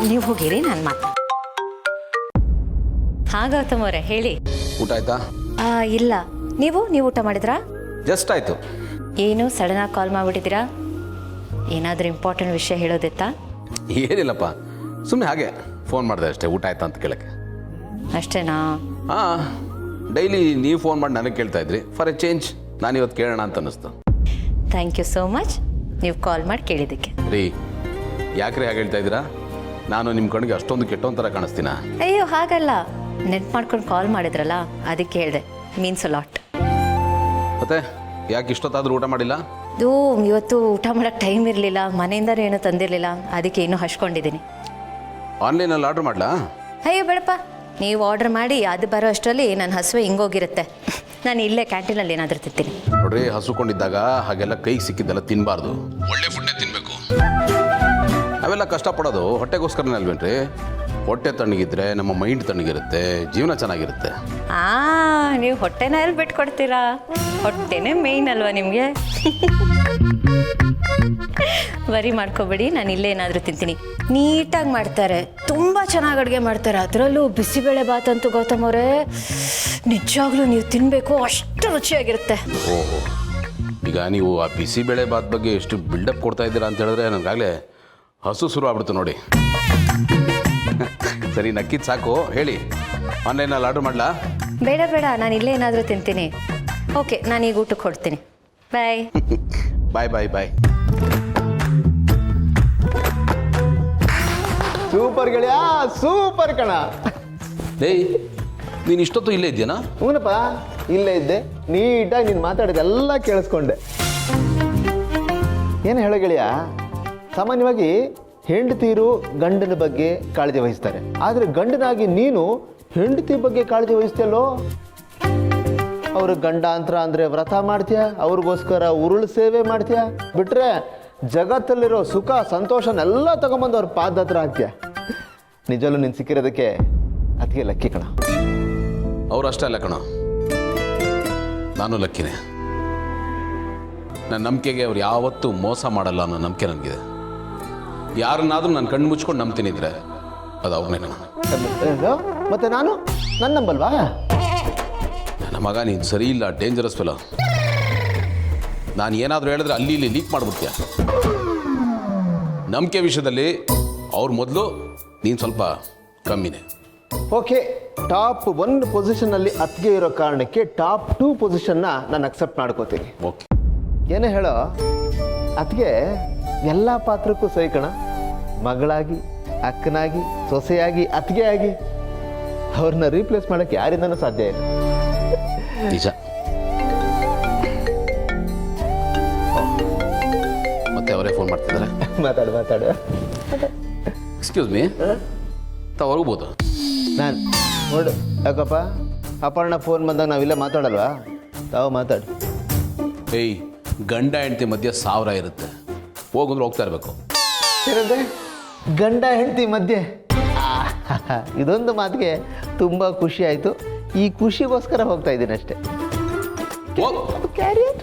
ನೀವು ಹೋಗಿರಿ, ನಾನು ಮಾತು. ಗೌತಮ್ ಅವರೇ ಹೇಳಿ. ಊಟ ಆಯ್ತಾ? ಇಲ್ಲ. ನೀವು ಊಟ ಮಾಡಿದ್ರಾ? ಜಸ್ಟ್ ಆಯಿತು. ಏನು ಸಡನ್ನಾಗಿ ಕಾಲ್ ಮಾಡಿಬಿಟ್ಟಿದ್ದೀರಾ? ಏನಾದರೂ ಇಂಪಾರ್ಟೆಂಟ್ ವಿಷಯ ಹೇಳೋದಿತ್ತಾ? ಏನಿಲ್ಲಪ್ಪ, ಸುಮ್ಮನೆ ಹಾಗೆ ಫೋನ್ ಮಾಡಿದೆ ಅಷ್ಟೇ, ಊಟ ಆಯ್ತಾ ಅಂತ ಕೇಳಕ್ಕೆ. ಅಷ್ಟೇನಾ? ಹಾಂ, ಡೈಲಿ ನೀವು ಫೋನ್ ಮಾಡಿ ನನಗೆ ಕೇಳ್ತಾ ಇದ್ರಿ. ಫಾರ್ ಎ ಚೇಂಜ್ ನಾನು ಇವತ್ತು ಕೇಳೋಣ ಅಂತ ಅನ್ನಿಸ್ತು. ಥ್ಯಾಂಕ್ ಯು ಸೋ ಮಚ್ ನೀವು ಕಾಲ್ ಮಾಡಿ ಕೇಳಿದ್ದಕ್ಕೆ. ರೀ, ಯಾಕ್ರಿ ಹಾಗೆ ಹೇಳ್ತಾ ಇದ್ದೀರಾ? ನಾನು ನಿಮ್ಮ ಕಣ್ಣಿಗೆ ಅಷ್ಟೊಂದು ಕೆಟ್ಟೊಂಥರ ಕಾಣಿಸ್ತೀನಾ? ಅಯ್ಯೋ ಹಾಗಲ್ಲ, ನೆನ್ಪು ಮಾಡ್ಕೊಂಡು ಕಾಲ್ ಮಾಡಿದ್ರಲ್ಲ ಅದಕ್ಕೆ ಹೇಳಿದೆ. Means a lot. ಮತ್ತೆ ಯಾಕೆ ಇಷ್ಟೊತ್ತಾದರೂ ಊಟ ಮಾಡಿಲ್ಲ? ಇದು ಇವತ್ತು ಊಟ ಮಾಡೋಕ್ಕೆ ಟೈಮ್ ಇರಲಿಲ್ಲ, ಮನೆಯಿಂದನೂ ಏನೂ ತಂದಿರಲಿಲ್ಲ, ಅದಕ್ಕೆ ಇನ್ನೂ ಹಚ್ಕೊಂಡಿದ್ದೀನಿ. ಆನ್ಲೈನಲ್ಲಿ ಆರ್ಡ್ರ್ ಮಾಡಲಾ? ಅಯ್ಯೋ ಬೇಡಪ್ಪ, ನೀವು ಆರ್ಡ್ರ್ ಮಾಡಿ ಅದು ಬರೋ ಅಷ್ಟರಲ್ಲಿ ನನ್ನ ಹಸುವೆ ಹಿಂಗೋಗಿರುತ್ತೆ. ನಾನು ಇಲ್ಲೇ ಕ್ಯಾಂಟೀನಲ್ಲಿ ಏನಾದರೂ ತಿಂತೀನಿ. ನೋಡ್ರಿ, ಹಸುಕೊಂಡಿದ್ದಾಗ ಹಾಗೆಲ್ಲ ಕೈಗೆ ಸಿಕ್ಕಿದ್ದೆಲ್ಲ ತಿನ್ನಬಾರ್ದು, ಒಳ್ಳೆ ಫುಡ್ಡೇ ತಿನ್ನಬೇಕು. ಅವೆಲ್ಲ ಕಷ್ಟಪಡೋದು ಹೊಟ್ಟೆಗೋಸ್ಕರನೇ ಅಲ್ವೇನ್ರಿ? ಹೊಟ್ಟೆ ತಣ್ಣಗಿದ್ರೆ ನಮ್ಮ ಮೈಂಡ್ ತಣ್ಣಗಿರುತ್ತೆ, ಜೀವನ ಚೆನ್ನಾಗಿರುತ್ತೆ. ನೀವು ಹೊಟ್ಟೆನ ಎಲ್ಲಿ ಬಿಟ್ಕೊಡ್ತೀರಾ? ಹೊಟ್ಟೆನೇ ಮೇಯ್ನ್ ಅಲ್ವಾ ನಿಮಗೆ? ವರಿ ಮಾಡ್ಕೋಬೇಡಿ, ನಾನು ಇಲ್ಲೇ ಏನಾದರೂ ತಿಂತೀನಿ. ನೀಟಾಗಿ ಮಾಡ್ತಾರೆ, ತುಂಬ ಚೆನ್ನಾಗಿ ಅಡುಗೆ ಮಾಡ್ತಾರೆ. ಅದರಲ್ಲೂ ಬಿಸಿಬೇಳೆ ಬಾತ್ ಅಂತೂ ಗೌತಮ್ ಅವರೇ ನಿಜವಾಗ್ಲೂ ನೀವು ತಿನ್ನಬೇಕು, ಅಷ್ಟು ರುಚಿಯಾಗಿರುತ್ತೆ. ಓಹೋ, ಈಗ ನೀವು ಆ ಬಿಸಿಬೇಳೆ ಬಾತ್ ಬಗ್ಗೆ ಎಷ್ಟು ಬಿಲ್ಡಪ್ ಕೊಡ್ತಾ ಇದ್ದೀರಾ ಅಂತ ಹೇಳಿದ್ರೆ ನನಗಾಗಲೇ ಹಸು ಶುರು ಆಗ್ಬಿಡ್ತು ನೋಡಿ. ಸರಿ, ನಕ್ಕಿದ್ದು ಸಾಕು, ಹೇಳಿ, ಆನ್ಲೈನಲ್ಲಿ ಆರ್ಡ್ರ್ ಮಾಡಲಾ? ಬೇಡ ಬೇಡ, ನಾನು ಇಲ್ಲೇ ಏನಾದರೂ ತಿಂತೀನಿ. ಓಕೆ, ನಾನು ಈಗ ಊಟಕ್ಕೆ ಕೊಡ್ತೀನಿ. ಬಾಯ್. ಬಾಯ್ ಬಾಯ್ ಬಾಯ್. ಸೂಪರ್ ಗೆಳೆಯ, ಸೂಪರ್ ಕಣ. ಏಯ್, ನೀನು ಇಷ್ಟೊತ್ತು ಇಲ್ಲೇ ಇದೆಯಾ? ಹೂನಪ್ಪ, ಇಲ್ಲೇ ಇದ್ದೆ. ನೀಟಾಗಿ ನೀನು ಮಾತಾಡಿದೆಲ್ಲ ಕೇಳಿಸ್ಕೊಂಡೆ. ಏನು ಹೇಳೋ ಗೆಳೆಯ, ಸಾಮಾನ್ಯವಾಗಿ ಹೆಂಡತಿರು ಗಂಡನ ಬಗ್ಗೆ ಕಾಳಜಿ ವಹಿಸ್ತಾರೆ, ಆದರೆ ಗಂಡನಾಗಿ ನೀನು ಹೆಂಡತಿ ಬಗ್ಗೆ ಕಾಳಜಿ ವಹಿಸ್ತೀಯಲ್ಲೋ. ಅವ್ರ ಗಂಡಾಂತರ ಅಂದರೆ ವ್ರತ ಮಾಡ್ತೀಯ, ಅವ್ರಿಗೋಸ್ಕರ ಉರುಳು ಸೇವೆ ಮಾಡ್ತೀಯ, ಬಿಟ್ರೆ ಜಗತ್ತಲ್ಲಿರೋ ಸುಖ ಸಂತೋಷನೆಲ್ಲ ತಗೊಂಬಂದು ಅವ್ರ ಪಾದ ಹತ್ರ ಹಾಕ್ತೀಯ. ನಿಜವಲ್ಲೂ ನೀನು ಸಿಕ್ಕಿರೋದಕ್ಕೆ ಅದಕ್ಕೆ ಲಕ್ಕಿ ಕಣ. ಅವ್ರು ಅಷ್ಟೇ ಅಲ್ಲ ಕಣ, ನಾನು ಲಕ್ಕಿನೇ. ನನ್ನ ನಂಬಿಕೆಗೆ ಅವ್ರು ಯಾವತ್ತೂ ಮೋಸ ಮಾಡಲ್ಲ ಅನ್ನೋ ನಂಬಿಕೆ ನನಗಿದೆ. ಯಾರನ್ನಾದರೂ ನಾನು ಕಣ್ಣು ಮುಚ್ಕೊಂಡು ನಂಬ್ತೀನಿದ್ರೆ ಅದು ಅವ್ರನ್ನೇ ಕಣ. ಮತ್ತೆ ನಾನು ನನ್ನ ನಂಬಲ್ವಾ? ನನ್ನ ಮಗ, ನೀನು ಸರಿ ಇಲ್ಲ, ಡೇಂಜರಸ್ ಫೆಲೋ. ನಾನು ಏನಾದರೂ ಹೇಳಿದ್ರೆ ಅಲ್ಲಿ ಇಲ್ಲಿ ಲೀಕ್ ಮಾಡಿಬಿಡ್ತೀಯ. ನಂಬಿಕೆ ವಿಷಯದಲ್ಲಿ ಅವ್ರ ಮೊದಲು, ನೀನು ಸ್ವಲ್ಪ ಕಮ್ಮಿನೇ. ಓಕೆ, ಟಾಪ್ 1 ಪೊಸಿಷನ್ನಲ್ಲಿ ಅತ್ತಿಗೆ ಇರೋ ಕಾರಣಕ್ಕೆ ಟಾಪ್ 2 ಪೊಸಿಷನ್ನ ನಾನು ಅಕ್ಸೆಪ್ಟ್ ಮಾಡ್ಕೋತೀನಿ. ಓಕೆ, ಏನೇ ಹೇಳೋ, ಅತ್ತಿಗೆ ಎಲ್ಲ ಪಾತ್ರಕ್ಕೂ ಸೈ ಕಣ. ಮಗಳಾಗಿ, ಅಕ್ಕನಾಗಿ, ಸೊಸೆಯಾಗಿ, ಅತ್ತಿಗೆ ಆಗಿ ಅವ್ರನ್ನ ರೀಪ್ಲೇಸ್ ಮಾಡೋಕ್ಕೆ ಯಾರಿಂದನೂ ಸಾಧ್ಯ ಇಲ್ಲ. ನಿಜ. ಮತ್ತೆ ಅವರೇ ಫೋನ್ ಮಾಡ್ತಿದ್ದಾರೆ. ಮಾತಾಡು. ಎಕ್ಸ್ಕ್ಯೂಸ್ ಮೀ, ತಾವು ಹೊರಗ್ಬೋದು? ನಾನು ನೋಡು, ಯಾಕಪ್ಪ ಅಪರ್ಣ ಫೋನ್ ಬಂದಾಗ ನಾವಿಲ್ಲ ಮಾತಾಡಲ್ವಾ? ತಾವು ಮಾತಾಡು. ಏಯ್, ಗಂಡ ಹೆಂಡತಿ ಮಧ್ಯೆ 1000 ಇರುತ್ತೆ, ಹೋಗಿದ್ರೆ ಹೋಗ್ತಾ ಇರಬೇಕು. ಏನಂದ್ರೆ ಗಂಡ ಹೆಂಡತಿ ಮಧ್ಯೆ? ಇದೊಂದು ಮಾತಿಗೆ ತುಂಬ ಖುಷಿ ಆಯಿತು. ಈ ಖುಷಿಗೋಸ್ಕರ ಹೋಗ್ತಾ ಇದ್ದೀನಿ ಅಷ್ಟೇ. ಕ್ಯಾರಿಯರ್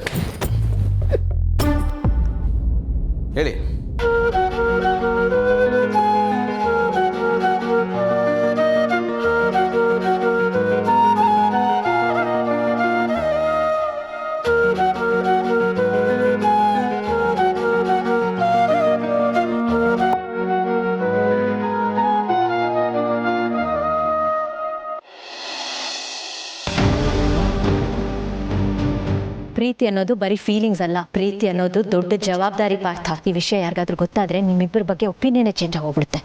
ಹೇಳಿ. ಪ್ರೀತಿ ಅನ್ನೋದು ಬರೀ ಫೀಲಿಂಗ್ಸ್ ಅಲ್ಲ, ಪ್ರೀತಿ ಅನ್ನೋದು ದೊಡ್ಡ ಜವಾಬ್ದಾರಿ ಪಾರ್ಥ. ಈ ವಿಷಯ ಯಾರಿಗಾದ್ರೂ ಗೊತ್ತಾದ್ರೆ ನಿಮ್ಮಿಬ್ಬರ ಬಗ್ಗೆ ಒಪಿನಿಯನ್ ಚೇಂಜ್ ಆಗೋಗ್ಬಿಡುತ್ತೆ.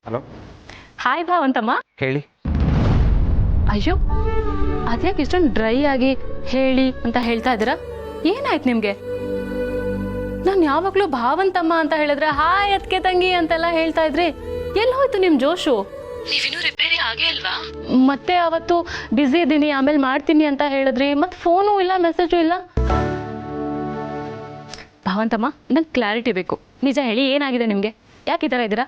ಹಲೋ, ಹಾಯ್ ಭಾವಂತಮ್ಮ. ಹೇಳಿ. ಅಯ್ಯೋ, ಅದ್ಯಾಕೆ ಇಷ್ಟೊಂದು ಡ್ರೈ ಆಗಿ ಹೇಳಿ ಅಂತ ಹೇಳ್ತಾ ಇದ್ದೀರಾ? ಏನಾಯ್ತು ನಿಮಗೆ? ನಾನು ಯಾವಾಗಲೂ ಭಾವಂತಮ್ಮ ಅಂತ ಹೇಳಿದ್ರೆ ಹಾಯ್ ಅದಕ್ಕೆ ತಂಗಿ ಅಂತೆಲ್ಲ ಹೇಳ್ತಾ ಇದ್ರಿ, ಎಲ್ಲಿ ಹೋಯ್ತು ನಿಮ್ಮ ಜೋಶು? ನೀವಿನ್ನೂ ರಿಪೇರಿ ಆಗೇ ಅಲ್ವಾ? ಮತ್ತೆ ಅವತ್ತು ಬ್ಯುಸಿ ಇದ್ದೀನಿ ಆಮೇಲೆ ಮಾಡ್ತೀನಿ ಅಂತ ಹೇಳಿದ್ರಿ, ಮತ್ತೆ ಫೋನು ಇಲ್ಲ, ಮೆಸೇಜು ಇಲ್ಲ. ಭಾವಂತಮ್ಮ, ನಂಗೆ ಕ್ಲಾರಿಟಿ ಬೇಕು. ನಿಜ ಹೇಳಿ, ಏನಾಗಿದೆ ನಿಮಗೆ? ಯಾಕೆ ಈ ಥರ ಇದ್ದೀರಾ?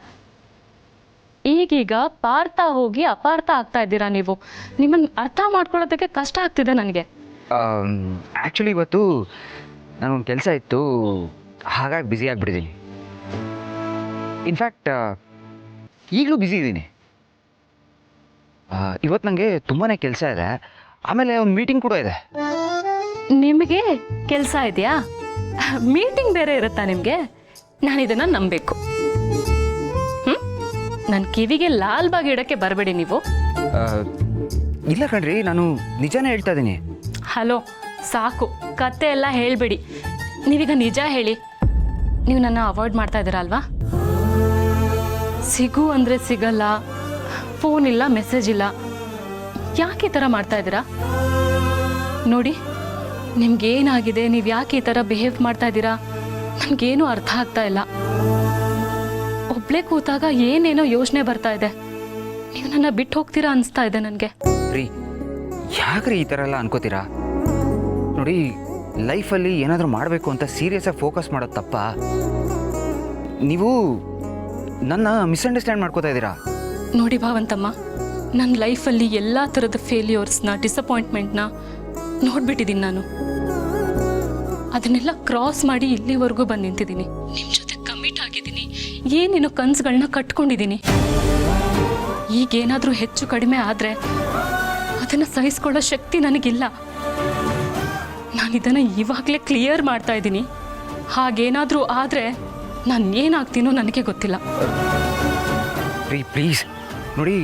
ಈಗೀಗ ಪಾರ್ಥ ಹೋಗಿ ಅಪಾರ್ಥ ಆಗ್ತಾ ಇದ್ದೀರಾ ನೀವು. ನಿಮ್ಮನ್ನು ಅರ್ಥ ಮಾಡ್ಕೊಳ್ಳೋದಕ್ಕೆ ಕಷ್ಟ ಆಗ್ತಿದೆ ನನಗೆ. ಆ್ಯಕ್ಚುಲಿ ಇವತ್ತು ನನಗೊಂದು ಕೆಲಸ ಇತ್ತು, ಹಾಗಾಗಿ ಬ್ಯುಸಿ ಆಗಿಬಿಟ್ಟಿದ್ದೀನಿ. ಇನ್ಫ್ಯಾಕ್ಟ್ ಈಗಲೂ ಬ್ಯುಸಿ ಇದ್ದೀನಿ. ಇವತ್ತು ನನಗೆ ತುಂಬಾ ಕೆಲಸ ಇದೆ, ಆಮೇಲೆ ಒಂದು ಮೀಟಿಂಗ್ ಕೂಡ ಇದೆ. ನಿಮಗೆ ಕೆಲಸ ಇದೆಯಾ? ಮೀಟಿಂಗ್ ಬೇರೆ ಇರುತ್ತಾ ನಿಮಗೆ? ನಾನು ಇದನ್ನು ನಂಬಬೇಕು. ನನ್ನ ಕಿವಿಗೆ ಲಾಲ್ ಬಾಗ್ ಇಡೋಕ್ಕೆ ಬರಬೇಡಿ ನೀವು. ಇಲ್ಲ ಕಣ್ರಿ, ನಾನು ನಿಜಾನೇ ಹೇಳ್ತಾ ಇದ್ದೀನಿ. ಹಲೋ, ಸಾಕು, ಕತೆ ಎಲ್ಲ ಹೇಳಬೇಡಿ. ನೀವೀಗ ನಿಜ ಹೇಳಿ, ನೀವು ನನ್ನ ಅವಾಯ್ಡ್ ಮಾಡ್ತಾ ಇದ್ದೀರಾ ಅಲ್ವಾ? ಸಿಗು ಅಂದರೆ ಸಿಗಲ್ಲ, ಫೋನ್ ಇಲ್ಲ, ಮೆಸೇಜ್ ಇಲ್ಲ, ಯಾಕೆ ಈ ಥರ ಮಾಡ್ತಾ ಇದ್ದೀರಾ? ನೋಡಿ, ನಿಮ್ಗೇನಾಗಿದೆ, ನೀವು ಯಾಕೆ ಈ ಥರ ಬಿಹೇವ್ ಮಾಡ್ತಾ ಇದ್ದೀರಾ ನನಗೇನು ಅರ್ಥ ಆಗ್ತಾ ಇಲ್ಲ. ಒಬ್ಳೇ ಕೂತಾಗ ಏನೇನೋ ಯೋಚನೆ ಬರ್ತಾ ಇದೆ. ನೀವು ನನ್ನ ಬಿಟ್ಟು ಹೋಗ್ತೀರಾ ಅನಿಸ್ತಾ ಇದೆ ನನಗೆ. ರೀ, ಯಾಕ್ರಿ ಈ ಥರ ಎಲ್ಲ ಅನ್ಕೋತೀರಾ? ನೋಡಿ, ಲೈಫಲ್ಲಿ ಏನಾದರೂ ಮಾಡಬೇಕು ಅಂತ ಸೀರಿಯಸ್ಸಾಗಿ ಫೋಕಸ್ ಮಾಡೋದು ತಪ್ಪ. ನೀವು ನನ್ನ ಮಿಸ್ಅಂಡರ್ಸ್ಟ್ಯಾಂಡ್ ಮಾಡ್ಕೋತಾ ಇದ್ದೀರಾ. ನೋಡಿ ಭಾವಂತಮ್ಮ, ನನ್ನ ಲೈಫಲ್ಲಿ ಎಲ್ಲ ಥರದ ಫೇಲ್ಯೂರ್ಸ್ನ, ಡಿಸಪಾಯಿಂಟ್ಮೆಂಟ್ನ ನೋಡ್ಬಿಟ್ಟಿದ್ದೀನಿ ನಾನು. ಅದನ್ನೆಲ್ಲ ಕ್ರಾಸ್ ಮಾಡಿ ಇಲ್ಲಿವರೆಗೂ ಬಂದು ನಿಂತಿದ್ದೀನಿ. ನಿಮ್ಮ ಜೊತೆ ಕಮಿಟ್ ಆಗಿದ್ದೀನಿ, ಏನೇನೋ ಕನಸುಗಳನ್ನ ಕಟ್ಕೊಂಡಿದ್ದೀನಿ. ಈಗೇನಾದರೂ ಹೆಚ್ಚು ಕಡಿಮೆ ಆದರೆ ಅದನ್ನು ಸಹಿಸ್ಕೊಳ್ಳೋ ಶಕ್ತಿ ನನಗಿಲ್ಲ. ನಾನು ಇದನ್ನು ಇವಾಗಲೇ ಕ್ಲಿಯರ್ ಮಾಡ್ತಾ ಇದ್ದೀನಿ. ಹಾಗೇನಾದರೂ ಆದರೆ ನಾನು ಏನಾಗ್ತೀನೋ ನನಗೆ ಗೊತ್ತಿಲ್ಲ. ರೀ, ಪ್ಲೀಸ್ ನೋಡಿ,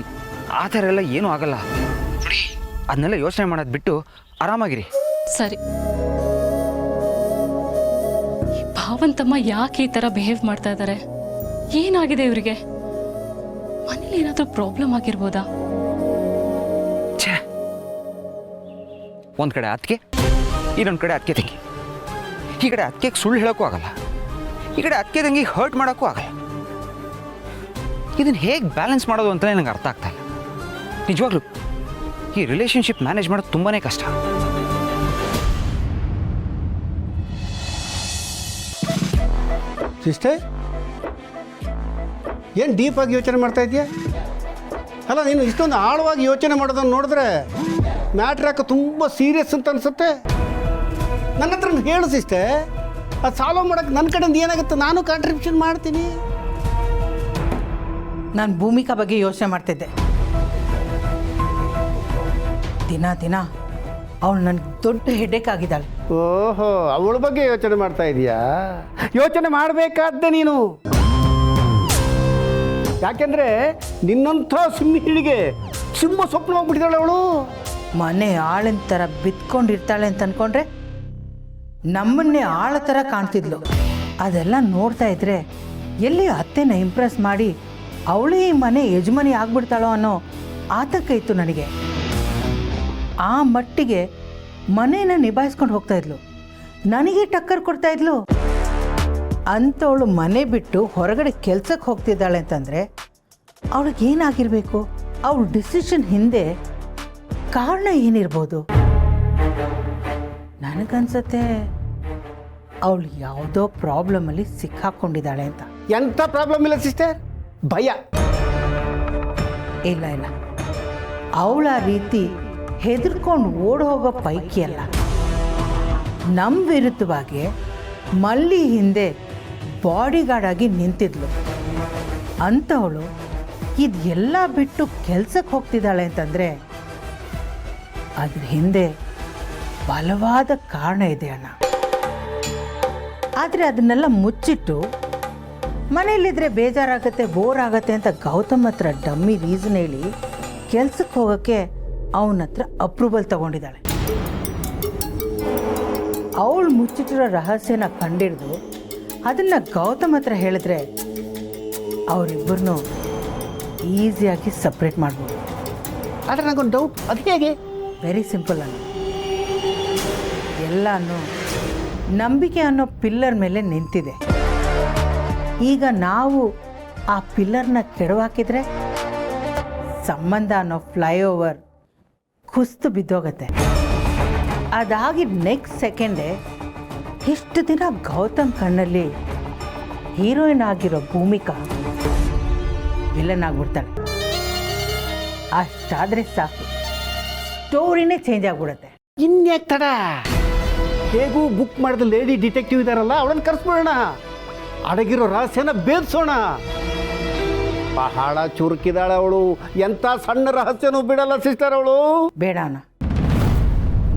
ಆ ಥರ ಎಲ್ಲ ಏನೂ ಆಗಲ್ಲ. ನೋಡಿ, ಅದನ್ನೆಲ್ಲ ಯೋಚನೆ ಮಾಡೋದು ಬಿಟ್ಟು ಆರಾಮಾಗಿರಿ. ಸರಿ, ಭಾವಂತಮ್ಮ ಯಾಕೆ ಈ ಥರ ಬಿಹೇವ್ ಮಾಡ್ತಾ ಇದ್ದಾರೆ? ಏನಾಗಿದೆ ಇವರಿಗೆ? ಮನೇಲಿ ಏನಾದರೂ ಪ್ರಾಬ್ಲಮ್ ಆಗಿರ್ಬೋದಾ? ಛೇ, ಒಂದು ಕಡೆ ಅದಕ್ಕೆ, ಇನ್ನೊಂದು ಕಡೆ ಅದಕ್ಕೆ ತಂಗಿ. ಈ ಕಡೆ ಅದಕ್ಕೆ ಸುಳ್ಳು ಹೇಳೋಕ್ಕೂ ಆಗಲ್ಲ, ಈ ಕಡೆ ಅದಕ್ಕೆ ತಂಗಿ ಹರ್ಟ್ ಮಾಡೋಕ್ಕೂ ಆಗಲ್ಲ. ಇದನ್ನು ಹೇಗೆ ಬ್ಯಾಲೆನ್ಸ್ ಮಾಡೋದು ಅಂತಲೇ ನನಗೆ ಅರ್ಥ ಆಗ್ತಾ ಇಲ್ಲ. ನಿಜವಾಗ್ಲೂ ಈ ರಿಲೇಷನ್ಶಿಪ್ ಮ್ಯಾನೇಜ್ ಮಾಡೋದು ತುಂಬಾ ಕಷ್ಟ. ಸಿಸ್ಟರ್, ಏನು ಡೀಪಾಗಿ ಯೋಚನೆ ಮಾಡ್ತಾ ಇದೆಯಾ? ಅಲ್ಲ, ನೀನು ಇಷ್ಟೊಂದು ಆಳವಾಗಿ ಯೋಚನೆ ಮಾಡೋದನ್ನು ನೋಡಿದ್ರೆ ಮ್ಯಾಟ್ರ್ ಯಾಕೆ ತುಂಬ ಸೀರಿಯಸ್ ಅಂತ ಅನಿಸುತ್ತೆ. ನನ್ನ ಹತ್ರ ಹೇಳು ಸಿಸ್ಟರ್, ಅದು ಸಾಲ್ವ್ ಮಾಡೋಕ್ಕೆ ನನ್ನ ಕಡೆಯಿಂದ ಏನಾಗುತ್ತೆ ನಾನು ಕಾಂಟ್ರಿಬ್ಯೂಷನ್ ಮಾಡ್ತೀನಿ. ನಾನು ಭೂಮಿಕಾ ಬಗ್ಗೆ ಯೋಚನೆ ಮಾಡ್ತಿದ್ದೆ. ದಿನ ದಿನ ಅವಳು ನನಗೆ ದೊಡ್ಡ ಹೆಡ್ಡೇಕ್ ಆಗಿದ್ದಾಳೆ. ಓಹೋ, ಅವಳ ಬಗ್ಗೆ ಯೋಚನೆ ಮಾಡ್ತಾ ಇದೀಯಾ? ಯೋಚನೆ ಮಾಡಬೇಕಾದ್ದೆ ನೀನು. ಯಾಕೆಂದರೆ ನಿನ್ನಂಥ ಸಿಂಹಿಳಿಗೆ ಸಿಂಹ ಸ್ವಪ್ನ ಹೋಗ್ಬಿಟ್ಟಿದ್ದಾಳೆ ಅವಳು. ಮನೆ ಆಳಿನ ಥರ ಬಿತ್ಕೊಂಡಿರ್ತಾಳೆ ಅಂತ ಅಂದ್ಕೊಂಡ್ರೆ ನಮ್ಮನ್ನೇ ಆಳ ಥರ ಕಾಣ್ತಿದ್ಲು. ಅದೆಲ್ಲ ನೋಡ್ತಾ ಇದ್ರೆ ಎಲ್ಲಿ ಅತ್ತೆನ ಇಂಪ್ರೆಸ್ ಮಾಡಿ ಅವಳೇ ಈ ಮನೆ ಯಜಮಾನಿ ಆಗ್ಬಿಡ್ತಾಳೋ ಅನ್ನೋ ಆತಂಕ ಇತ್ತು ನನಗೆ. ಆ ಮಟ್ಟಿಗೆ ಮನೇನ ನಿಭಾಯಿಸ್ಕೊಂಡು ಹೋಗ್ತಾ ಇದ್ಲು, ನನಗೆ ಟಕ್ಕರ್ ಕೊಡ್ತಾ ಇದ್ಲು. ಅಂಥವಳು ಮನೆ ಬಿಟ್ಟು ಹೊರಗಡೆ ಕೆಲ್ಸಕ್ಕೆ ಹೋಗ್ತಿದ್ದಾಳೆ ಅಂತಂದರೆ ಅವಳಿಗೇನಾಗಿರಬೇಕು? ಅವಳ ಡಿಸಿಷನ್ ಹಿಂದೆ ಕಾರಣ ಏನಿರ್ಬೋದು? ನನಗನ್ಸತ್ತೆ ಅವಳು ಯಾವುದೋ ಪ್ರಾಬ್ಲಮಲ್ಲಿ ಸಿಕ್ಕಾಕೊಂಡಿದ್ದಾಳೆ ಅಂತ. ಎಂಥ ಪ್ರಾಬ್ಲಮ್ ಇಲ್ಲ ಸಿಸ್ಟರ್, ಭಯ. ಇಲ್ಲ ಇಲ್ಲ, ಅವಳ ರೀತಿ ಹೆದರ್ಕೊಂಡು ಓಡ್ ಹೋಗೋ ಪೈಕಿ ಅಲ್ಲ. ನಮ್ಮ ವಿರುದ್ಧವಾಗಿ ಮಲ್ಲಿ ಹಿಂದೆ ಬಾಡಿಗಾರ್ಡ್ ಆಗಿ ನಿಂತಿದ್ಲು. ಅಂಥವಳು ಇದೆಲ್ಲ ಬಿಟ್ಟು ಕೆಲ್ಸಕ್ಕೆ ಹೋಗ್ತಿದ್ದಾಳೆ ಅಂತಂದರೆ ಅದ್ರ ಹಿಂದೆ ಬಲವಾದ ಕಾರಣ ಇದೆ ಅಣ್ಣ. ಆದರೆ ಅದನ್ನೆಲ್ಲ ಮುಚ್ಚಿಟ್ಟು ಮನೇಲಿದ್ರೆ ಬೇಜಾರಾಗತ್ತೆ, ಬೋರ್ ಆಗತ್ತೆ ಅಂತ ಗೌತಮ್ ಹತ್ರ ಡಮ್ಮಿ ರೀಸನ್ ಹೇಳಿ ಕೆಲ್ಸಕ್ಕೆ ಹೋಗೋಕ್ಕೆ ಅವನ ಹತ್ರ ಅಪ್ರೂವಲ್ ತಗೊಂಡಿದ್ದಾಳೆ. ಅವಳು ಮುಚ್ಚಿಟ್ಟಿರೋ ರಹಸ್ಯನ ಕಂಡಿಡ್ದು ಅದನ್ನು ಗೌತಮ್ ಹತ್ರ ಹೇಳಿದ್ರೆ ಅವರಿಬ್ಬರನ್ನೂ ಈಸಿಯಾಗಿ ಸಪ್ರೇಟ್ ಮಾಡ್ಬೋದು. ಆದರೆ ನನಗೊಂದು ಡೌಟ್, ಅದು ಹೇಗೆ? ವೆರಿ ಸಿಂಪಲ್ ಅನ್ನ. ಎಲ್ಲನೂ ನಂಬಿಕೆ ಅನ್ನೋ ಪಿಲ್ಲರ್ ಮೇಲೆ ನಿಂತಿದೆ. ಈಗ ನಾವು ಆ ಪಿಲ್ಲರ್ನ ಕೆಡವಾಕಿದ್ರೆ ಸಂಬಂಧ ಅನ್ನೋ ಫ್ಲೈಓವರ್ ಕುಸ್ತು ಬಿದ್ದೋಗತ್ತೆ. ಅದಾಗಿದ್ದ ನೆಕ್ಸ್ಟ್ ಸೆಕೆಂಡೇ ಇಷ್ಟು ದಿನ ಗೌತಮ್ ಕಣ್ಣಲ್ಲಿ ಹೀರೋಯಿನ್ ಆಗಿರೋ ಭೂಮಿಕಾ ವಿಲನ್ ಆಗ್ಬಿಡ್ತಾಳೆ. ಅಷ್ಟಾದರೆ ಸಾಕು, ಸ್ಟೋರಿನೇ ಚೇಂಜ್ ಆಗ್ಬಿಡುತ್ತೆ. ಇನ್ಯಾಕೆ ತಡ? ಹೇಗೂ ಬುಕ್ ಮಾಡಿದ ಲೇಡಿ ಡಿಟೆಕ್ಟಿವ್ ಇದಾರಲ್ಲ, ಅವಳನ್ನು ಕರೆಸ್ಬಿಡೋಣ. ಅಡಗಿರೋ ರಹಸ್ಯನ ಭೇದಿಸೋಣ. ಬಹಳ ಚುರುಕಿದಾಳ ಅವಳು. ಎಂಥ ಸಣ್ಣ ರಹಸ್ಯನೂ ಬಿಡಲ್ಲ ಸಿಸ್ಟರ್ ಅವಳು. ಬೇಡ ಅಣ್ಣ,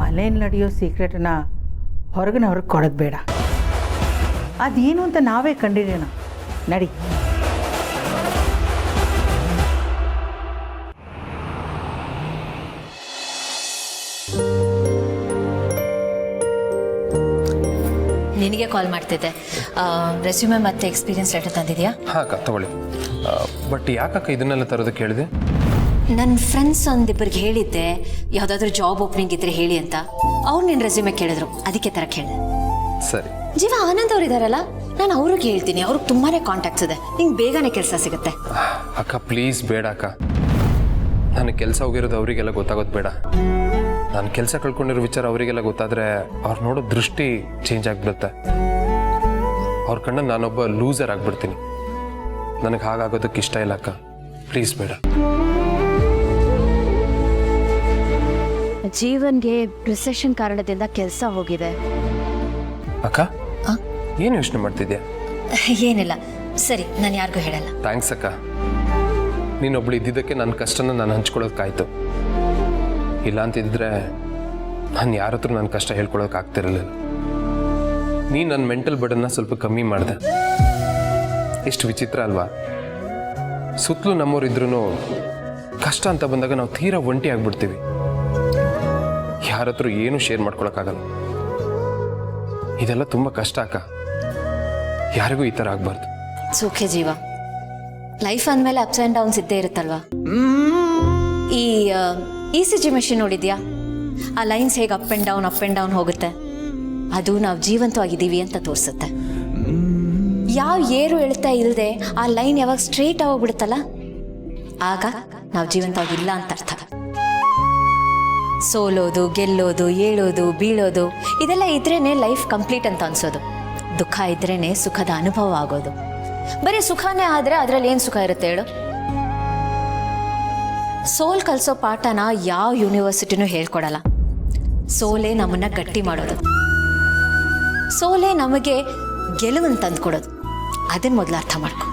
ಮನೇಲಿ ನಡೆಯೋ ಸೀಕ್ರೆಟನ್ನ ಹೊರಗೆ ಕೊಡೋದು ಬೇಡ. ಅದೇನು ಅಂತ ನಾವೇ ಕಂಡಿರೋಣ. ನಡಿ. ನಿನಗೆ ಕಾಲ್ ಮಾಡ್ತಿದ್ದೆ. ರೆಸ್ಯೂಮೆ ಮತ್ತು ಎಕ್ಸ್ಪೀರಿಯನ್ಸ್ ಲೆಟರ್ ತಂದಿದ್ಯಾ? ಹಾಂ ಅಕ್ಕ ತಗೊಳ್ಳಿ. ಬಟ್ ಯಾಕಕ್ಕ ಇದನ್ನೆಲ್ಲ ತರೋದಕ್ಕೆ ಹೇಳಿದೆ? ನನ್ನ ಫ್ರೆಂಡ್ಸ್ ಒಂದಿಬ್ಬರಿಗೆ ಹೇಳಿದ್ದೆ ಯಾವುದಾದ್ರೂ ಜಾಬ್ ಓಪನಿಂಗ್ ಇದ್ರೆ ಹೇಳಿ ಅಂತ. ಅವ್ರು ನಿನ್ನ ರೆಸ್ಯೂಮೆ ಕೇಳಿದ್ರು, ಅದಕ್ಕೆ ತರಕ್ಕೆ ಹೇಳಿದೆ. ಸರಿ. ಜೀವ ಆನಂದ್ ಅವ್ರು ಇದಾರಲ್ಲ, ನಾನು ಅವ್ರಿಗೆ ಹೇಳ್ತೀನಿ. ಅವ್ರಿಗೆ ತುಂಬಾ ಕಾಂಟ್ಯಾಕ್ಟ್ಸ್ ಇದೆ, ನಿಂಗೆ ಬೇಗನೆ ಕೆಲಸ ಸಿಗುತ್ತೆ. ಅಕ್ಕ ಪ್ಲೀಸ್ ಬೇಡ ಅಕ್ಕ. ನನಗೆ ಕೆಲಸ ಹೋಗಿರೋದು ಅವರಿಗೆಲ್ಲ ಗೊತ್ತಾಗೋದು ಬೇಡ. ನಾನು ಕೆಲಸ ಕಳ್ಕೊಂಡಿರೋ ವಿಚಾರ ಅವರಿಗೆಲ್ಲ ಗೊತ್ತಾದರೆ ಅವ್ರು ನೋಡೋ ದೃಷ್ಟಿ ಚೇಂಜ್ ಆಗಿಬಿಡುತ್ತೆ. ಅವ್ರ ಕಣ್ಣಲ್ಲಿ ನಾನೊಬ್ಬ ಲೂಸರ್ ಆಗಿಬಿಡ್ತೀನಿ. ನನಗೆ ಹಾಗಾಗೋದಕ್ಕೆ ಇಷ್ಟ ಇಲ್ಲ ಅಕ್ಕ, ಪ್ಲೀಸ್ ಬೇಡ. ಜೀವನ್ಗೆ ರಿಸೆಷನ್ ಕಾರಣದಿಂದ ಕೆಲಸ ಹೋಗಿದೆ. ಅಕ್ಕ ಏನು ಯೋಚನೆ ಮಾಡ್ತಿದ್ಯಾ? ಏನಿಲ್ಲ, ಸರಿ, ನಾನು ಯಾರಿಗೂ ಹೇಳಲ್ಲ. ಥ್ಯಾಂಕ್ಸ್ ಅಕ್ಕ. ನೀನೊಬ್ಳು ಇದ್ದಿದ್ದಕ್ಕೆ ನನ್ನ ಕಷ್ಟನ ನಾನು ಹಂಚ್ಕೊಳ್ಳೋದಕ್ಕಾಯ್ತು. ಇಲ್ಲ ಅಂತಿದ್ರೆ ನಾನು ಯಾರ ಹತ್ರ ನನ್ನ ಕಷ್ಟ ಹೇಳ್ಕೊಳೋಕೆ ಆಗ್ತಿರಲಿಲ್ಲ. ನೀನು ನನ್ನ ಮೆಂಟಲ್ ಬರ್ಡನ್ನ ಸ್ವಲ್ಪ ಕಮ್ಮಿ ಮಾಡಿದೆ. ಎಷ್ಟು ವಿಚಿತ್ರ ಅಲ್ವಾ? ಸುತ್ತಲೂ ನಮ್ಮವರಿದ್ರೂ ಕಷ್ಟ ಅಂತ ಬಂದಾಗ ನಾವು ತೀರಾ ಒಂಟಿ ಆಗ್ಬಿಡ್ತೀವಿ. ಯಾರ ಹತ್ರ ಏನೂ ಶೇರ್ ಮಾಡ್ಕೊಳಕ್ಕಾಗಲ್ಲ. ಇದೆಲ್ಲ ತುಂಬ ಕಷ್ಟ ಅಕ್ಕ. ಯಾರಿಗೂ ಈ ಥರ ಆಗಬಾರ್ದು. ಸುಖೆ ಜೀವ, ಲೈಫ್ ಅಂದಮೇಲೆ ಅಪ್ಸ್ ಆ್ಯಂಡ್ ಡೌನ್ಸ್ ಇದ್ದೇ ಇರುತ್ತಲ್ವಾ? ಈ ECG ಮೆಷಿನ್ ನೋಡಿದ್ಯಾ? ಆ ಲೈನ್ಸ್ ಹೇಗೆ ಅಪ್ ಆ್ಯಂಡ್ ಡೌನ್ ಹೋಗುತ್ತೆ, ಅದು ನಾವು ಜೀವಂತವಾಗಿದ್ದೀವಿ ಅಂತ ತೋರಿಸುತ್ತೆ. ಯಾವ ಏರು ಎಳ್ತಾ ಇಲ್ಲದೆ ಆ ಲೈನ್ ಯಾವಾಗ ಸ್ಟ್ರೇಟ್ ಆಗೋಗ್ಬಿಡುತ್ತಲ್ಲ, ಆಗ ನಾವು ಜೀವಂತವಾಗಿಲ್ಲ ಅಂತ ಅರ್ಥ. ಸೋಲೋದು, ಗೆಲ್ಲೋದು, ಏಳೋದು, ಬೀಳೋದು ಇದೆಲ್ಲ ಇದ್ರೇನೆ ಲೈಫ್ ಕಂಪ್ಲೀಟ್ ಅಂತ ಅನ್ಸೋದು. ದುಃಖ ಇದ್ರೇನೆ ಸುಖದ ಅನುಭವ ಆಗೋದು. ಬರೀ ಸುಖನೇ ಆದರೆ ಅದರಲ್ಲಿ ಏನು ಸುಖ ಇರುತ್ತೆ ಹೇಳು? ಸೋಲ್ ಕಲಿಸೋ ಪಾಠನ ಯಾವ ಯೂನಿವರ್ಸಿಟಿನೂ ಹೇಳ್ಕೊಡಲ್ಲ. ಸೋಲೇ ನಮ್ಮನ್ನ ಗಟ್ಟಿ ಮಾಡೋದು, ಸೋಲೇ ನಮಗೆ ಗೆಲುವನ್ನು ತಂದುಕೊಡೋದು. ಅದನ್ನ ಮೊದಲು ಅರ್ಥ ಮಾಡ್ಕೊ.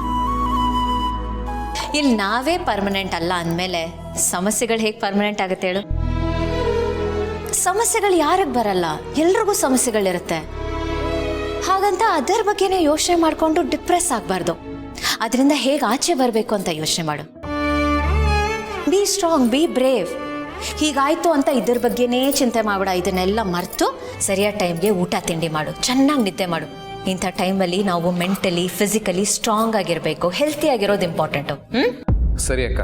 ಇಲ್ಲಿ ನಾವೇ ಪರ್ಮನೆಂಟ್ ಅಲ್ಲ ಅಂದಮೇಲೆ ಸಮಸ್ಯೆಗಳು ಹೇಗೆ ಪರ್ಮನೆಂಟ್ ಆಗುತ್ತೆ ಹೇಳು? ಸಮಸ್ಯೆಗಳು ಯಾರಿಗೆ ಬರಲ್ಲ? ಎಲ್ರಿಗೂ ಸಮಸ್ಯೆಗಳಿರುತ್ತೆ. ಹಾಗಂತ ಅದರ ಬಗ್ಗೆನೇ ಯೋಚನೆ ಮಾಡಿಕೊಂಡು ಡಿಪ್ರೆಸ್ ಆಗಬಾರ್ದು. ಅದರಿಂದ ಹೇಗೆ ಆಚೆ ಬರಬೇಕು ಅಂತ ಯೋಚನೆ ಮಾಡು. Be strong, be brave. ಹೀಗಾಯ್ತು ಅಂತ ಇದ್ರ ಬಗ್ಗೆನೇ ಚಿಂತೆ ಮಾಡಬೇಡ. ಇದನ್ನೆಲ್ಲ ಮರೆತು ಸರಿಯಾದ ಟೈಮ್ಗೆ ಊಟ ತಿಂಡಿ ಮಾಡು, ಚೆನ್ನಾಗಿ ನಿದ್ದೆ ಮಾಡು. ಇಂಥ ಟೈಮಲ್ಲಿ ನಾವು ಮೆಂಟಲಿ ಫಿಸಿಕಲಿ ಸ್ಟ್ರಾಂಗ್ ಆಗಿರಬೇಕು, ಹೆಲ್ತಿ ಆಗಿರೋದು ಇಂಪಾರ್ಟೆಂಟು. ಸರಿ ಅಕ್ಕ,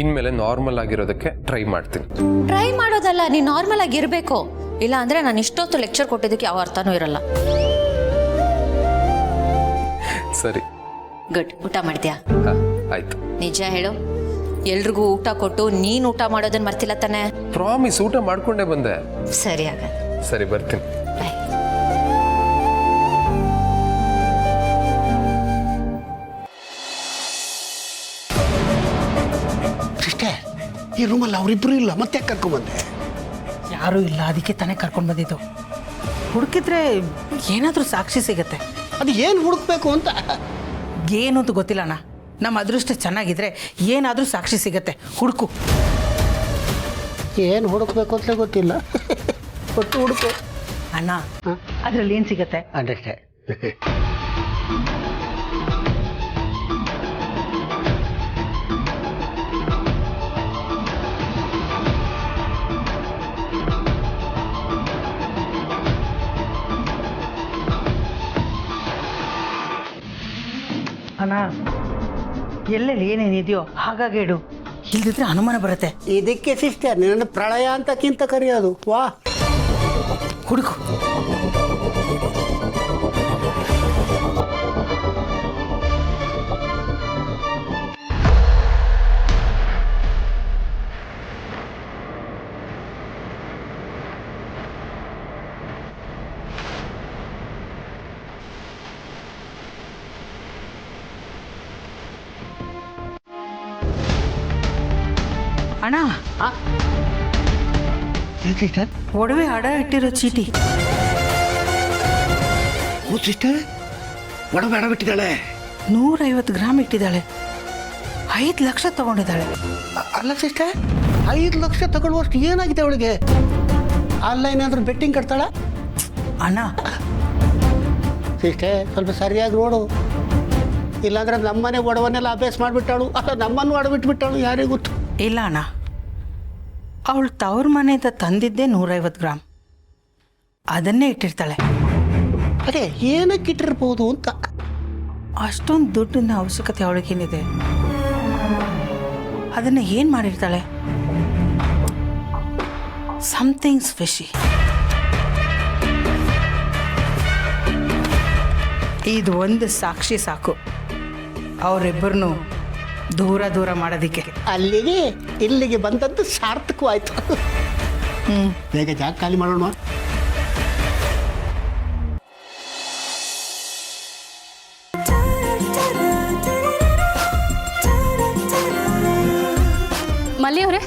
ಇನ್ಮೇಲೆ ನಾರ್ಮಲ್ ಆಗಿರೋದಕ್ಕೆ ಟ್ರೈ ಮಾಡ್ತೀನಿ. ಟ್ರೈ ಮಾಡೋದಲ್ಲ, ನೀನು ನಾರ್ಮಲ್ ಆಗಿರಬೇಕು. ಇಲ್ಲ ಅಂದರೆ ನಾನು ಇಷ್ಟೊತ್ತು ಲೆಕ್ಚರ್ ಕೊಟ್ಟಿದ್ದಕ್ಕೆ ಯಾವ ಅರ್ಥನೂ ಇರಲ್ಲ. ಸರಿ. ಗುಡ್. ಊಟ ಮಾಡ್ತೀಯಾ? ಹಾಂ ಆಯ್ತು. ನಿಜ ಹೇಳು, ಎಲ್ರಿಗೂ ಊಟ ಕೊಟ್ಟು ನೀನು ಊಟ ಮಾಡೋದನ್ನ ಮರ್ತಿಲ್ಲ ತಾನೆ? ಪ್ರಾಮಿಸ್, ಊಟ ಮಾಡ್ಕೊಂಡೇ ಬಂದೆ. ಸರಿ ಹಾಗಾದ್ರೆ. ಸರಿ, ಬರ್ತೀನಿ. ಬಾಯ್. ಸಿಸ್ಟರ್, ಈ ರೂಮಲ್ಲಿ ಅವರಿಬ್ಬರು ಇಲ್ಲ, ಮತ್ತೆ ಯಾಕೆ ಕರ್ಕೊಂಡ್ಬಂದೆ? ಯಾರೂ ಇಲ್ಲ, ಅದಕ್ಕೆ ತಾನೇ ಕರ್ಕೊಂಡು ಬಂದಿದ್ದು. ಹುಡುಕಿದ್ರೆ ಏನಾದರೂ ಸಾಕ್ಷಿ ಸಿಗತ್ತೆ. ಅದು ಏನು ಹುಡುಕ್ಬೇಕು ಅಂತ ಏನು ಅಂತ ಗೊತ್ತಿಲ್ಲ ಅಣ್ಣ. ನಮ್ಮ ಅದೃಷ್ಟ ಚೆನ್ನಾಗಿದ್ರೆ ಏನಾದರೂ ಸಾಕ್ಷಿ ಸಿಗತ್ತೆ. ಹುಡುಕು. ಏನು ಹುಡುಕ್ಬೇಕು ಅಂತ ಗೊತ್ತಿಲ್ಲ. ಒಟ್ಟು ಹುಡುಕು ಅಣ್ಣ, ಅದರಲ್ಲಿ ಏನು ಸಿಗತ್ತೆ? ಅಷ್ಟೇ. ಅಣ್ಣ, ಎಲ್ಲೆಲ್ಲಿ ಏನೇನಿದೆಯೋ ಹಾಗಾಗಿ ಇಡು, ಇಲ್ದಿದ್ರೆ ಅನುಮಾನ ಬರುತ್ತೆ. ಇದಕ್ಕೆ ಸಿಸ್ಟರ್ ನಿನ್ನ ಪ್ರಳಯ ಅಂತಕ್ಕಿಂತ ಕರೆಯೋದು. ವಾ, ಹುಡುಕು. ಅಣ್ಣ ಒಡವೆ ಅಡ ಇಟ್ಟಿರೋ ಚೀಟಿ. ಓ ಸಿಸ್ಟರ್, ಒಡವೆ ಅಡ ಬಿಟ್ಟಿದ್ದಾಳೆ. 150 ಗ್ರಾಮ್ ಇಟ್ಟಿದ್ದಾಳೆ. 5 ಲಕ್ಷ ತಗೊಂಡಿದ್ದಾಳೆ. ಅಲ್ಲ ಸಿಸ್ಟರ್, 5 ಲಕ್ಷ ತಗೊಳ್ಳುವಷ್ಟು ಏನಾಗಿದೆ ಅವಳಿಗೆ? ಆನ್ಲೈನ್ ಏನಾದರೂ ಬೆಟ್ಟಿಂಗ್ ಕಟ್ತಾಳ? ಅಣ್ಣ ಸಿಸ್ಟರ್, ಸ್ವಲ್ಪ ಸರಿಯಾಗಿ ನೋಡು, ಇಲ್ಲಾಂದ್ರೆ ನಮ್ಮನೆ ಒಡವನ್ನೆಲ್ಲ ಅಭ್ಯಾಸ ಮಾಡಿಬಿಟ್ಟಾಳು, ಅಲ್ಲ ನಮ್ಮನ್ನು ಒಡಬಿಟ್ಬಿಟ್ಟಾಳು, ಯಾರಿಗೂ ಗೊತ್ತು. ಇಲ್ಲ ಅಣ್ಣ, ಅವಳು ತವ್ರ ಮನೆಯಿಂದ ತಂದಿದ್ದೇ 150 ಗ್ರಾಮ್. ಅದನ್ನೇ ಇಟ್ಟಿರ್ತಾಳೆ. ಅದೇ ಏನಕ್ಕೆ ಇಟ್ಟಿರ್ಬೋದು ಅಂತ. ಅಷ್ಟೊಂದು ದುಡ್ಡಿನ ಅವಶ್ಯಕತೆ ಅವಳಿಗೇನಿದೆ? ಅದನ್ನು ಏನು ಮಾಡಿರ್ತಾಳೆ? ಸಮಥಿಂಗ್ ಸ್ಪೆಷಿ. ಇದು ಒಂದು ಸಾಕ್ಷಿ ಸಾಕು ಅವರಿಬ್ಬರನ್ನು ದೂರ ದೂರ ಮಾಡೋದಕ್ಕೆ. ಅಲ್ಲಿಗೆ ಇಲ್ಲಿಗೆ ಬಂದದ್ದು ಸಾರ್ಥಕವಾಯ್ತು. ಬೇಗ ಜಾಗ ಖಾಲಿ ಮಾಡೋಣ. ಮಲ್ಲಿ ಅವರೇ,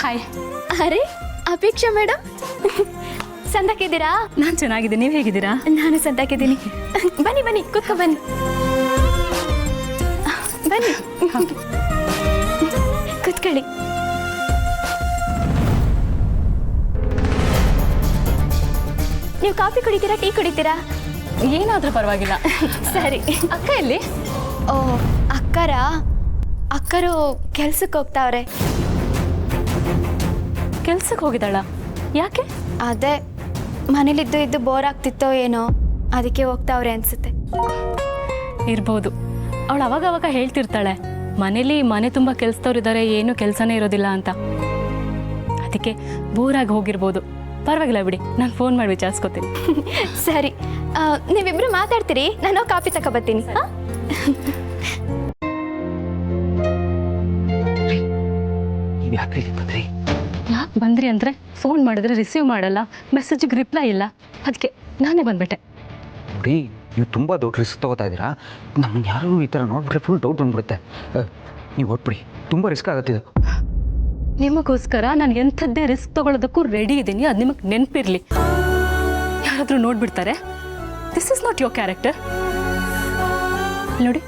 ಹಾಯ್. ಅರೆ ಅಪೇಕ್ಷಾ ಮೇಡಮ್, ಸಂದಾಕಿದ್ದೀರಾ? ನಾನು ಚೆನ್ನಾಗಿದ್ದೀನಿ, ನೀವು ಹೇಗಿದ್ದೀರಾ? ನಾನು ಸಂದಾಕಿದ್ದೀನಿ. ಬನ್ನಿ ಬನ್ನಿ, ಕೂತ್ಕೊ ಬನ್ನಿ ಬನ್ನಿ, ಕೂತ್ಕೊಳ್ಳಿ. ನೀವು ಕಾಫಿ ಕುಡಿತೀರಾ, ಟೀ ಕುಡಿತೀರಾ? ಏನಾದರೂ ಪರವಾಗಿಲ್ಲ. ಸರಿ. ಅಕ್ಕ ಎಲ್ಲಿ? ಓ ಅಕ್ಕರು ಕೆಲ್ಸಕ್ಕೆ ಹೋಗ್ತಾವ್ರೆ. ಕೆಲ್ಸಕ್ಕೆ ಹೋಗಿದ್ದಾಳ? ಯಾಕೆ? ಅದೇ ಮನೇಲಿದ್ದು ಇದ್ದು ಬೋರ್ ಆಗ್ತಿತ್ತೋ ಏನೋ, ಅದಕ್ಕೆ ಹೋಗ್ತಾವ್ರೆ ಅನ್ಸುತ್ತೆ. ಇರ್ಬೋದು. ಅವಳು ಅವಾಗ ಹೇಳ್ತಿರ್ತಾಳೆ, ಮನೆ ತುಂಬ ಕೆಲಸದವ್ರಿದ್ದಾರೆ, ಏನೂ ಕೆಲಸನೇ ಇರೋದಿಲ್ಲ ಅಂತ. ಅದಕ್ಕೆ ಬೋರಾಗಿ ಹೋಗಿರ್ಬೋದು. ಪರವಾಗಿಲ್ಲ ಬಿಡಿ, ನಾನು ಫೋನ್ ಮಾಡಿ ವಿಚಾರಿಸ್ಕೊತೀನಿ. ಸರಿ, ನೀವಿಬ್ರು ಮಾತಾಡ್ತೀರಿ, ನಾನು ಕಾಫಿ ತಗೊಬರ್ತೀನಿ. ಯಾಕೆ ಬಂದ್ರಿ? ಯಾಕೆ ಬಂದ್ರಿ ಅಂದರೆ, ಫೋನ್ ಮಾಡಿದ್ರೆ ರಿಸೀವ್ ಮಾಡಲ್ಲ, ಮೆಸೇಜಿಗೆ ರಿಪ್ಲೈ ಇಲ್ಲ, ಅದಕ್ಕೆ ನಾನೇ ಬಂದ್ಬಿಟ್ಟೆ. ನೋಡಿ, ನೀವು ತುಂಬ ದೊಡ್ಡ ರಿಸ್ಕ್ ತೊಗೋತಾ ಇದ್ದೀರಾ. ನಮ್ಮನ್ನು ಯಾರು ಈ ಥರ ನೋಡ್ಬಿಟ್ರೆ ಫುಲ್ ಡೌಟ್ ಬಂದ್ಬಿಡುತ್ತೆ. ನೀವು ಹೊಟ್ಬಿಡಿ, ತುಂಬ ರಿಸ್ಕ್ ಆಗುತ್ತೆ ಇದು. ನಿಮಗೋಸ್ಕರ ನಾನು ಎಂಥದ್ದೇ ರಿಸ್ಕ್ ತೊಗೊಳೋದಕ್ಕೂ ರೆಡಿ ಇದ್ದೀನಿ, ಅದು ನಿಮಗೆ ನೆನಪಿರಲಿ. ಯಾರಾದರೂ ನೋಡ್ಬಿಡ್ತಾರೆ, this is not your character. ನೋಡಿ,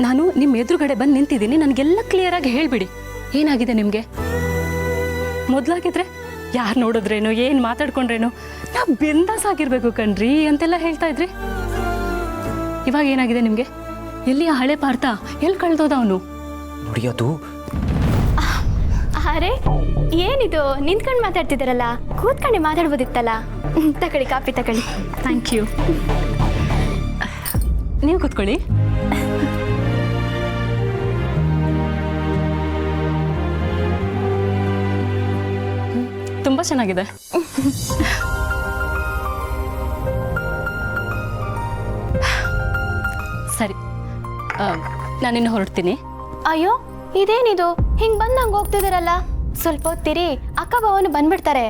ನಾನು ನಿಮ್ಮ ಎದುರುಗಡೆ ಬಂದು ನಿಂತಿದ್ದೀನಿ, ನನಗೆಲ್ಲ ಕ್ಲಿಯರಾಗಿ ಹೇಳಿಬಿಡಿ, ಏನಾಗಿದೆ ನಿಮಗೆ? ಮೊದಲಾಗಿದ್ರೆ ಯಾರು ನೋಡಿದ್ರೇನೋ, ಏನು ಮಾತಾಡ್ಕೊಂಡ್ರೇನೋ, ನಾವು ಬಿಂದಾಸ್ ಆಗಿರಬೇಕು ಕಣ್ರಿ ಅಂತೆಲ್ಲ ಹೇಳ್ತಾ ಇದ್ರಿ. ಇವಾಗ ಏನಾಗಿದೆ ನಿಮಗೆ? ಎಲ್ಲಿ ಆ ಹಳೆ ಪಾರ್ಥ? ಎಲ್ಲಿ ಕಳೆದೋದ ಅವನು? ನೋಡಿ, ಅದು ಅರೆ ಏನಿದು, ನಿಂತ್ಕೊಂಡು ಮಾತಾಡ್ತಿದ್ದಾರಲ್ಲ, ಕೂತ್ಕೊಂಡು ಮಾತಾಡ್ಬೋದಿತ್ತಲ್ಲ. ತಗೊಳ್ಳಿ, ಕಾಫಿ ತಗೊಳ್ಳಿ. Thank you. ನೀವು ಕೂತ್ಕೊಳ್ಳಿ. ತುಂಬ ಚೆನ್ನಾಗಿದೆ. ಸರಿ, ನಾನಿನ್ನು ಹೊರಡ್ತೀನಿ. ಅಯ್ಯೋ, ಇದೇನಿದು, ಹಿಂಗ್ ಬಂದಂಗೆ ಹೋಗ್ತಿದಾರಲ್ಲ? ಸ್ವಲ್ಪ ಹೊತ್ತಿರಿ, ಅಕ್ಕ ಬಾವನು ಬಂದ್ಬಿಡ್ತಾರೆ.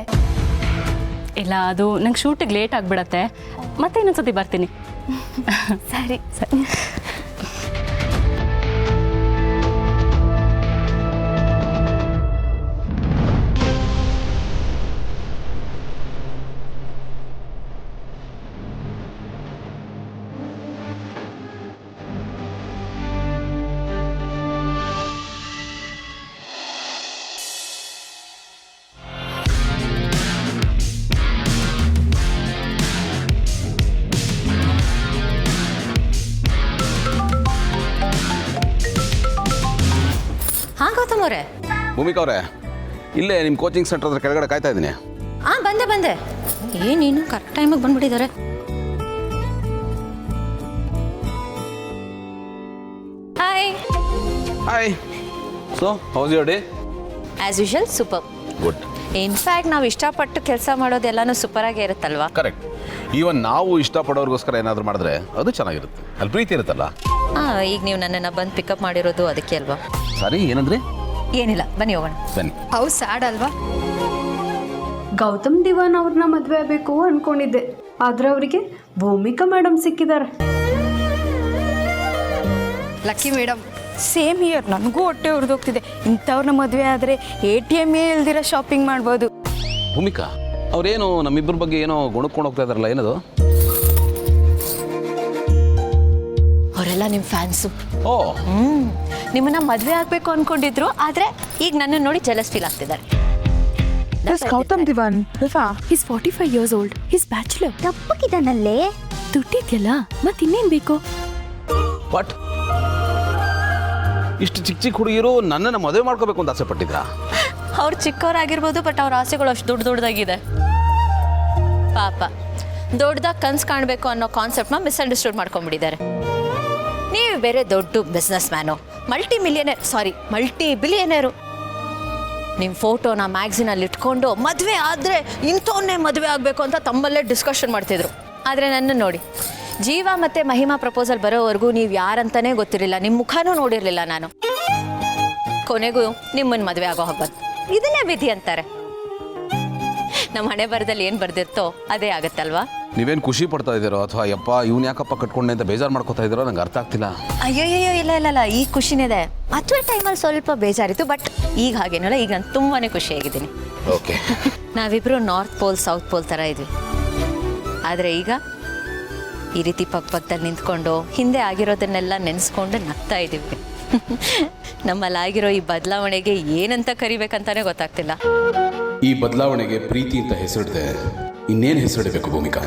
ಇಲ್ಲ, ಅದು ನಂಗೆ ಶೂಟಿಗೆ ಲೇಟ್ ಆಗಿಬಿಡತ್ತೆ, ಮತ್ತೆ ಇನ್ನೊಂದ್ಸತಿ ಬರ್ತೀನಿ. ಸರಿ ಸರಿ. ಹಾಂ ಗೌತಮ್ ಅವರೇ. ಭೂಮಿಕಾ ಅವರೇ, ಇಲ್ಲೇ ನಿಮ್ಮ ಕೋಚಿಂಗ್ ಸೆಂಟರ್ ಹತ್ರ ಕೆಳಗಡೆ ಕಾಯ್ತಾ ಇದ್ದೀನಿ. ಹಾಂ, ಬಂದೆ. ಏನೇನು ಕರೆಕ್ಟ್ ಟೈಮಿಗೆ ಬಂದ್ಬಿಟ್ಟಿದ್ದಾರೆ. Hi. So how's your day? As usual super. Good. In fact ನಾವು ಇಷ್ಟಪಟ್ಟು ಕೆಲಸ ಮಾಡೋದೆಲ್ಲನೂ ಸೂಪರಾಗೇ ಇರುತ್ತಲ್ವಾ? ಕರೆಕ್ಟ್. ಈವನ್ ನಾವು ಇಷ್ಟಪಡೋರಿಗೋಸ್ಕರ ಏನಾದರೂ ಮಾಡಿದ್ರೆ ಅದು ಚೆನ್ನಾಗಿರುತ್ತೆ, ಅಲ್ಲಿ ಪ್ರೀತಿ ಇರುತ್ತಲ್ಲ. ಹಾಂ, ಈಗ ನೀವು ನನ್ನನ್ನು ಬಂದು ಪಿಕಪ್ ಮಾಡಿರೋದು ಅದಕ್ಕೆ ಅಲ್ವಾ? ಸರಿ, ಏನಂದ್ರಿ? ಏನಿಲ್ಲ, ಬನ್ನಿ ಹೋಗೋಣ. ಬನ್ನಿ. ಅವು ಸ್ಯಾಡ್ ಅಲ್ವಾ? ಗೌತಮ್ ದಿವಾನ್ ಅವ್ರನ್ನ ಮದುವೆ ಆಗಬೇಕು ಅನ್ಕೊಂಡಿದ್ದೆ, ಆದ್ರೆ ಅವರಿಗೆ ಭೂಮಿಕಾ ಮೇಡಮ್ ಸಿಕ್ಕಿದ್ದಾರೆ. ಲಕ್ಕಿ ಮೇಡಮ್, ಸೇಮ್ ಇಯರ್ ನನಗೂ ಹೊಟ್ಟೆ ಉರಿದೋಗ್ತಿದೆ. ಇಂಥವ್ರನ್ನ ಮದುವೆ ಆದರೆ ATM ಇಲ್ದಿರ ಶಾಪಿಂಗ್ ಮಾಡ್ಬೋದು. ಭೂಮಿಕಾ ಅವ್ರೇನು ನಮ್ಮಿಬ್ಬರ ಬಗ್ಗೆ ಏನೋ ಗುಣಕ್ಕೊಂಡು ಹೋಗ್ತಾ ಇದಾರಲ್ಲ, ಏನದು? ಅವರೆಲ್ಲ ನಿಮ್ಮ ಫ್ಯಾನ್ಸು. ಓ, ನಿಮ್ಮನ್ನ ಮದುವೆ ಆಗಬೇಕು ಅಂದ್ಕೊಂಡಿದ್ರು, ಆದರೆ ಈಗ ನನ್ನನ್ನು ನೋಡಿ ಜೆಲಸ್ ಫೀಲ್ ಆಗ್ತಿದ್ದಾರೆ. Gautam Diwan is 45 years old. Is bachelor. ತಪ್ಪಗಿದಾನಲ್ಲೇ. ದುಡ್ಡಿದ್ಯಲ್ಲ, ಮತ್ತಿನ್ನೇನು ಬೇಕು? ಬಟ್ ಇಷ್ಟು ಚಿಕ್ಕ ಚಿಕ್ಕ ಹುಡುಗಿರು ನನ್ನನ್ನು ಮದುವೆ ಮಾಡ್ಕೋಬೇಕು ಅಂತ ಆಸೆ ಪಟ್ಟಿದ್ರಾ? ಅವ್ರು ಚಿಕ್ಕವರಾಗಿರ್ಬೋದು, ಬಟ್ ಅವ್ರ ಆಸೆಗಳು ಅಷ್ಟು ದೊಡ್ಡದಾಗಿದೆ. ಪಾಪ ದೊಡ್ಡದಾಗಿ ಕನ್ಸು ಕಾಣಬೇಕು ಅನ್ನೋ ಕಾನ್ಸೆಪ್ಟ್ನ ಮಿಸ್ಅಂಡರ್ಸ್ಟುಡ್ ಮಾಡ್ಕೊಂಡ್ಬಿಟ್ಟಿದ್ದಾರೆ. ನೀವು ಬೇರೆ ದೊಡ್ಡ ಬಿಸ್ನೆಸ್ ಮ್ಯಾನು, ಮಲ್ಟಿ ಬಿಲಿಯನೇರು. ನಿಮ್ಮ ಫೋಟೋನ ಮ್ಯಾಗ್ಝಿನಲ್ಲಿ ಇಟ್ಕೊಂಡು ಮದುವೆ ಆದರೆ ಇಂಥವನ್ನೇ ಮದುವೆ ಆಗಬೇಕು ಅಂತ ತಮ್ಮಲ್ಲೇ ಡಿಸ್ಕಷನ್ ಮಾಡ್ತಿದ್ರು. ಆದರೆ ನನ್ನ ನೋಡಿ, ಜೀವ ಮತ್ತು ಮಹಿಮಾ ಪ್ರಪೋಸಲ್ ಬರೋವರೆಗೂ ನೀವು ಯಾರಂತಲೇ ಗೊತ್ತಿರಲಿಲ್ಲ, ನಿಮ್ಮ ಮುಖನೂ ನೋಡಿರಲಿಲ್ಲ ನಾನು. ಕೊನೆಗೂ ನಿಮ್ಮನ್ನು ಮದುವೆ ಆಗೋ ಹಬ್ಬ, ಇದನ್ನೇ ವಿಧಿ ಅಂತಾರೆ. ನಮ್ಮ ಹಣೆ ಬರದಲ್ಲಿ ಏನು ಬರ್ದಿರ್ತೋ ಅದೇ ಆಗುತ್ತಲ್ವಾ? ನೀವೇನು ಖುಷಿ ಪಡ್ತಾ ಇದ್ದೀರೋ ಅಥವಾ ಯಪ್ಪ ಇವ್ನು ಯಾಕಪ್ಪ ಕಟ್ಕೊಂಡೆ ಅಂತ ಬೇಜಾರು ಮಾಡ್ಕೋತಾ ಇದ್ದೀರೋ ನಂಗೆ ಅರ್ಥ ಆಗ್ತಿಲ್ಲ. ಅಯ್ಯಯ್ಯೋ ಇಲ್ಲ ಈಗ ಖುಷಿನಿದೆ. ಮದುವೆ ಟೈಮಲ್ಲಿ ಸ್ವಲ್ಪ ಬೇಜಾರಿತ್ತು, ಬಟ್ ಈಗ ಹಾಗೇನಲ್ಲ, ಈಗ ನಾನು ತುಂಬಾ ಖುಷಿಯಾಗಿದ್ದೀನಿ. ಓಕೆ. ನಾವಿಬ್ಬರು ನಾರ್ತ್ ಪೋಲ್ ಸೌತ್ ಪೋಲ್ ಥರ ಇದ್ವಿ. ಆದರೆ ಈಗ ಈ ರೀತಿ ಪಕ್ಕದಲ್ಲಿ ನಿಂತ್ಕೊಂಡು ಹಿಂದೆ ಆಗಿರೋದನ್ನೆಲ್ಲ ನೆನೆಸ್ಕೊಂಡು ನಗ್ತಾ ಇದ್ದೀವಿ. ನಮ್ಮಲ್ಲಾಗಿರೋ ಈ ಬದಲಾವಣೆಗೆ ಏನಂತ ಕರಿಬೇಕಂತಾನೆ ಗೊತ್ತಾಗ್ತಿಲ್ಲ. ಈ ಬದಲಾವಣೆಗೆ ಪ್ರೀತಿ ಅಂತ ಹೆಸರಿಡದೆ ಇನ್ನೇನು ಹೆಸರಿಡಬೇಕು ಭೂಮಿಕಾ?